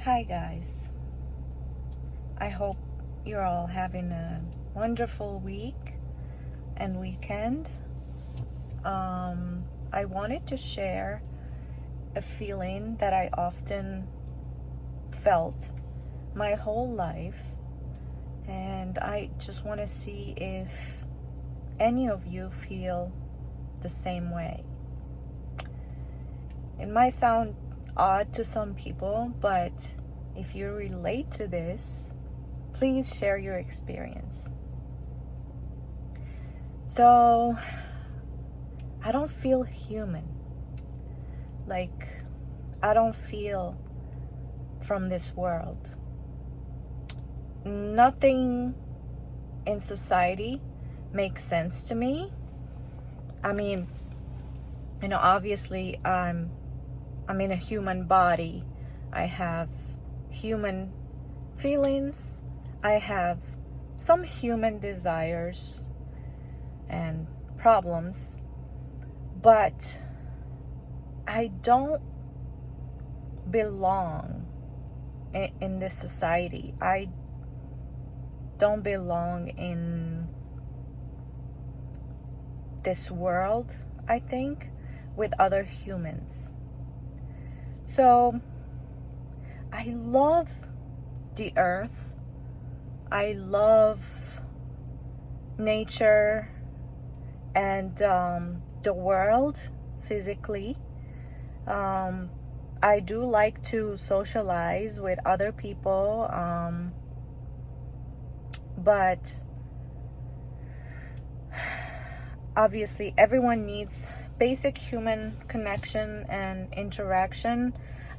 Hi, guys. I hope you're all having a wonderful week and weekend. I wanted to share a feeling that I often felt my whole life, and I just want to see if any of you feel the same way. It might sound odd to some people, but if you relate to this, please share your experience. So, I don't feel human. Like, I don't feel from this world. Nothing in society makes sense to me. I mean, obviously I'm in a human body. I have human feelings. I have some human desires and problems, but I don't belong in this society. I don't belong in this world, I think, with other humans. So I love the earth. I love nature and the world physically. I do like to socialize with other people, but obviously everyone needs basic human connection and interaction.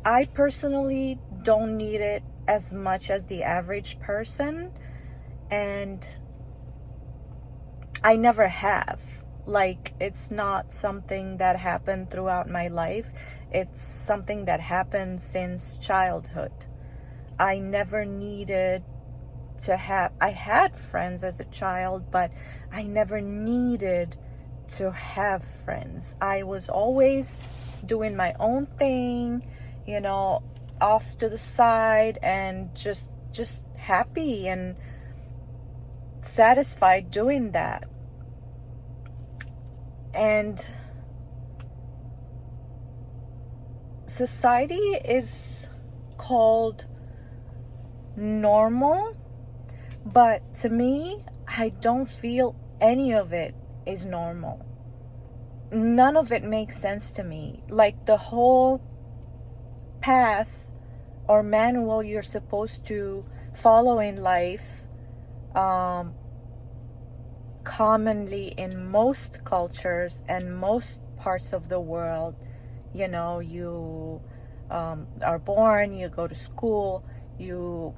I personally don't need it as much as the average person, and I never have. Like, it's not something that happened throughout my life. It's something that happened since childhood. I never needed to have, I had friends as a child, but I never needed to have friends. I was always doing my own thing, off to the side, and just happy and satisfied doing that. And society is called normal, but to me, I don't feel any of it is normal. None of it makes sense to me. Like, the whole path or manual you're supposed to follow in life, commonly in most cultures and most parts of the world, you are born, you go to school, you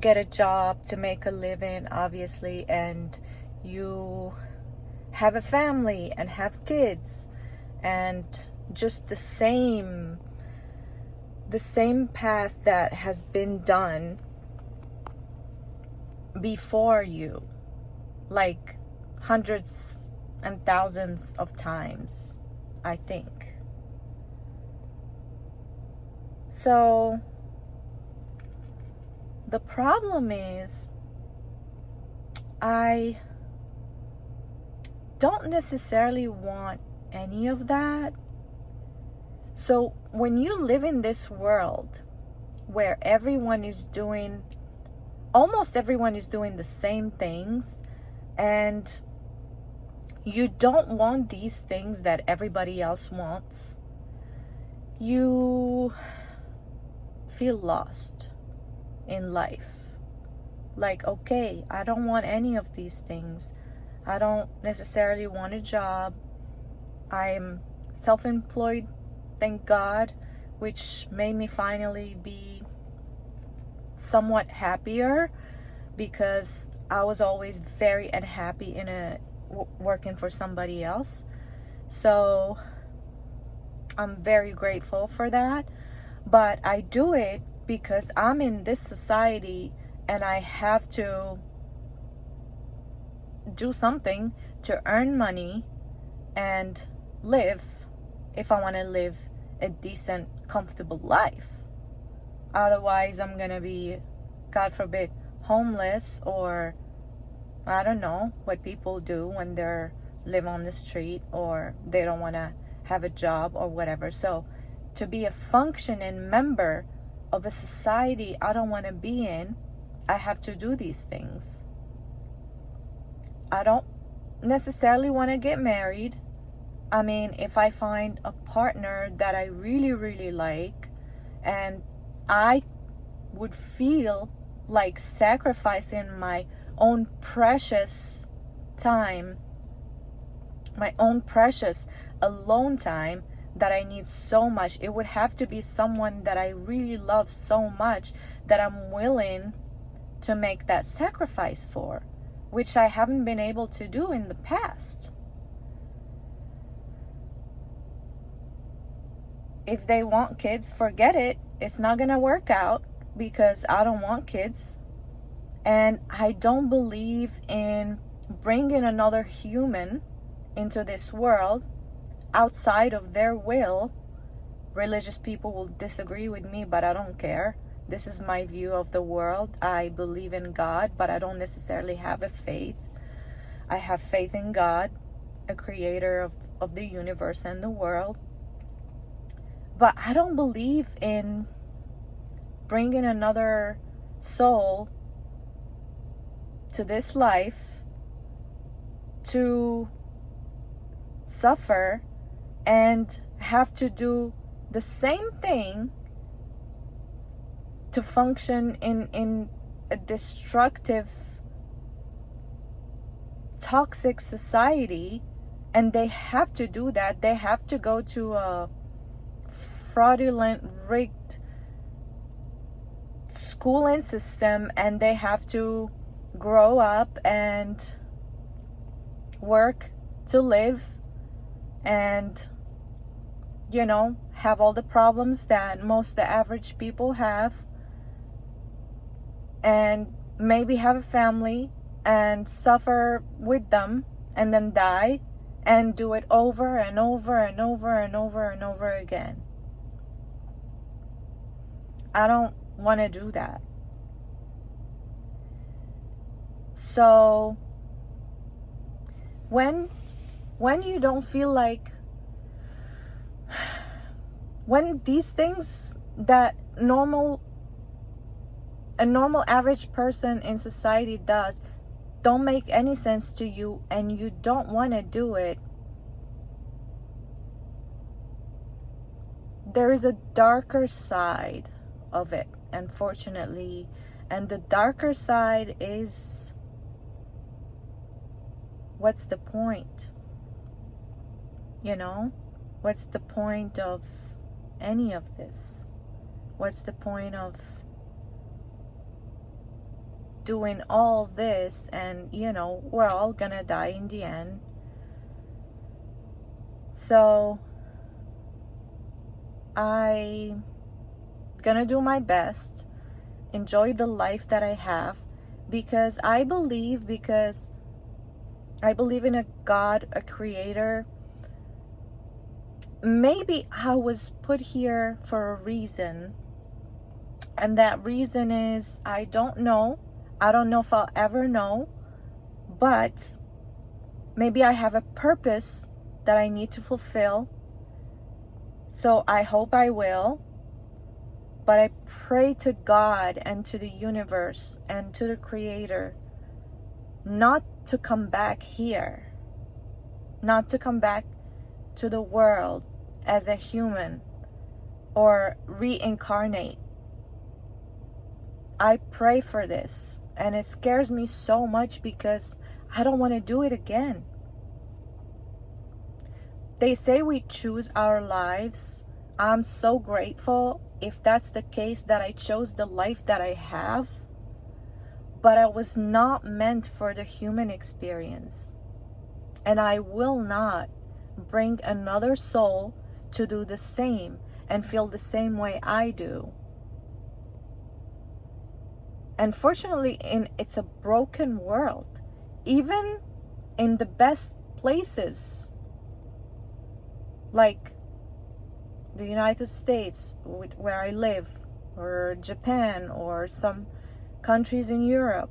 get a job to make a living, obviously, and you have a family and have kids, and just the same path that has been done before you, like hundreds and thousands of times, I think. So the problem is, I don't necessarily want any of that. So when you live in this world where almost everyone is doing the same things, and you don't want these things that everybody else wants, you feel lost in life. Like, okay, I don't want any of these things. I don't necessarily want a job. I'm self-employed, thank God, which made me finally be somewhat happier, because I was always very unhappy working for somebody else. So I'm very grateful for that. But I do it because I'm in this society and I have to do something to earn money and live if I want to live a decent, comfortable life. Otherwise, I'm gonna be, God forbid, homeless, or I don't know what people do when they're live on the street or they don't want to have a job or whatever. So to be a functioning member of a society I don't want to be in, I have to do these things. I don't necessarily want to get married. I mean, if I find a partner that I really, really like, and I would feel like sacrificing my own precious time, my own precious alone time that I need so much, it would have to be someone that I really love so much that I'm willing to make that sacrifice for, which I haven't been able to do in the past. If they want kids, forget it. It's not gonna work out because I don't want kids. And I don't believe in bringing another human into this world outside of their will. Religious people will disagree with me, but I don't care. This is my view of the world. I believe in God, but I don't necessarily have a faith. I have faith in God, a creator of the universe and the world. But I don't believe in bringing another soul to this life to suffer and have to do the same thing to function in a destructive, toxic society. And they have to do that. They have to go to a fraudulent, rigged schooling system, and they have to grow up and work to live and, you know, have all the problems that most of the average people have, and maybe have a family and suffer with them and then die and do it over and over and over and over and over again. I don't want to do that. So when you don't feel like, when these things that a normal average person in society does don't make any sense to you and you don't want to do it, there is a darker side of it, unfortunately. And the darker side is, what's the point? You know, what's the point of any of this? What's the point of doing all this? And, you know, we're all gonna die in the end. So I'm gonna do my best, enjoy the life that I have, because I believe in a God, a creator. Maybe I was put here for a reason, and that reason is, I don't know if I'll ever know, but maybe I have a purpose that I need to fulfill. So I hope I will. But I pray to God and to the universe and to the Creator not to come back here, not to come back to the world as a human or reincarnate. I pray for this, and it scares me so much because I don't want to do it again. They say we choose our lives. I'm so grateful if that's the case, that I chose the life that I have, but I was not meant for the human experience. And I will not bring another soul to do the same and feel the same way I do. Unfortunately, it's a broken world. Even in the best places, like the United States, where I live, or Japan, or some countries in Europe,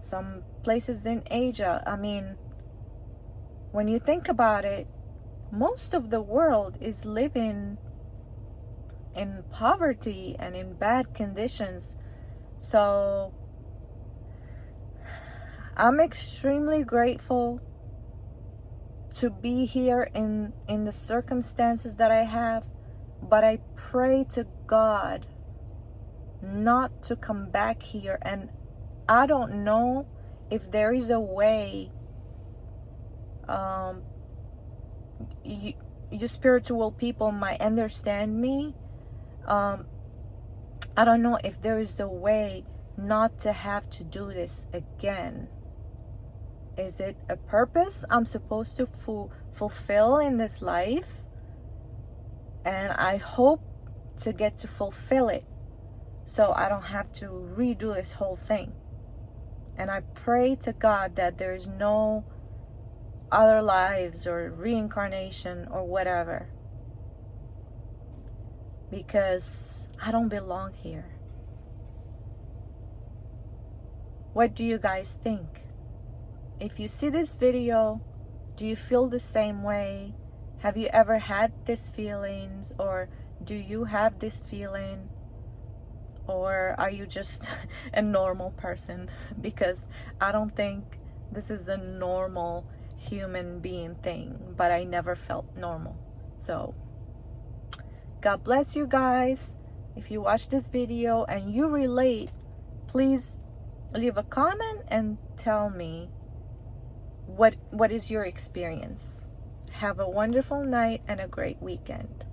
some places in Asia. I mean, when you think about it, most of the world is living in poverty and in bad conditions. So I'm extremely grateful to be here in the circumstances that I have, but I pray to God not to come back here. And I don't know if there is a way you spiritual people might understand me. I don't know if there is a way not to have to do this again. Is it a purpose I'm supposed to fulfill in this life? And I hope to get to fulfill it, so I don't have to redo this whole thing. And I pray to God that there is no other lives or reincarnation or whatever, because I don't belong here. What do you guys think? If you see this video, do you feel the same way? Have you ever had these feelings, or do you have this feeling? Or are you just a normal person? Because I don't think this is a normal human being thing, but I never felt normal. So God bless you guys. If you watch this video and you relate, please leave a comment and tell me what is your experience. Have a wonderful night and a great weekend.